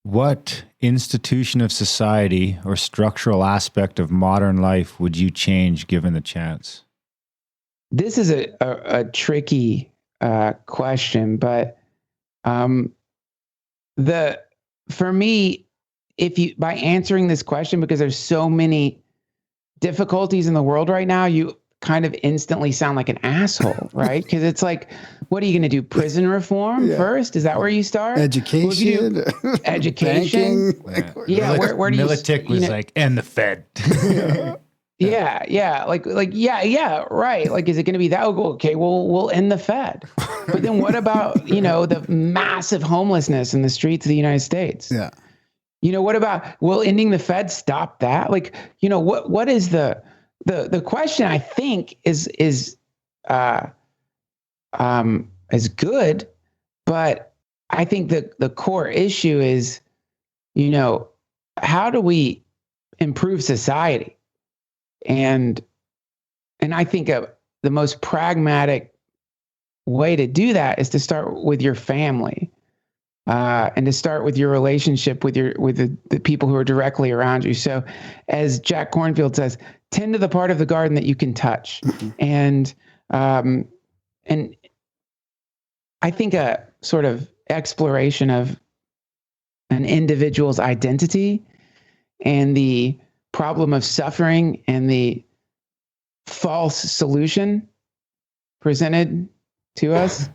What institution of society or structural aspect of modern life would you change given the chance? This is a tricky question, but the for me, if you by answering this question, because there's so many difficulties in the world right now, you kind of instantly sound like an asshole, right? Because it's like, what are you going to do? Prison reform first? Is that where you start? Education, education. Yeah. Where do you? Militic was like, and the Fed. Yeah. Like, right. Like, is it going to be that? Okay, we'll end the Fed. But then what about, the massive homelessness in the streets of the United States? Yeah. What about, will ending the Fed stop that? Like, what is the question, I think, is good, but I think the core issue is, how do we improve society? And I think the most pragmatic way to do that is to start with your family, and to start with your relationship with the people who are directly around you. So, as Jack Kornfield says, tend to the part of the garden that you can touch. Mm-hmm. And I think a sort of exploration of an individual's identity and the problem of suffering and the false solution presented to us,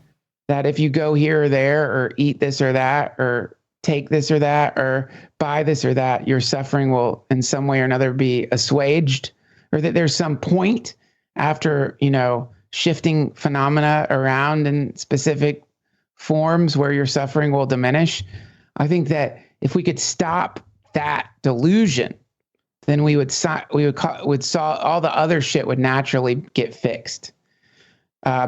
that if you go here or there or eat this or that or take this or that or buy this or that, your suffering will in some way or another be assuaged, or that there's some point after, shifting phenomena around in specific forms where your suffering will diminish. I think that if we could stop that delusion, then we would solve all the other shit would naturally get fixed.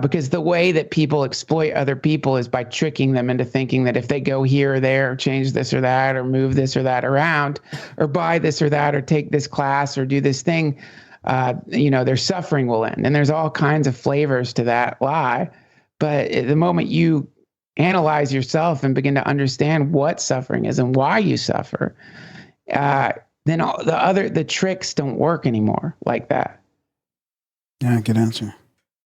Because the way that people exploit other people is by tricking them into thinking that if they go here or there, or change this or that, or move this or that around, or buy this or that, or take this class, or do this thing, their suffering will end. And there's all kinds of flavors to that lie. But at the moment you analyze yourself and begin to understand what suffering is and why you suffer, then all the tricks don't work anymore like that. Yeah, good answer.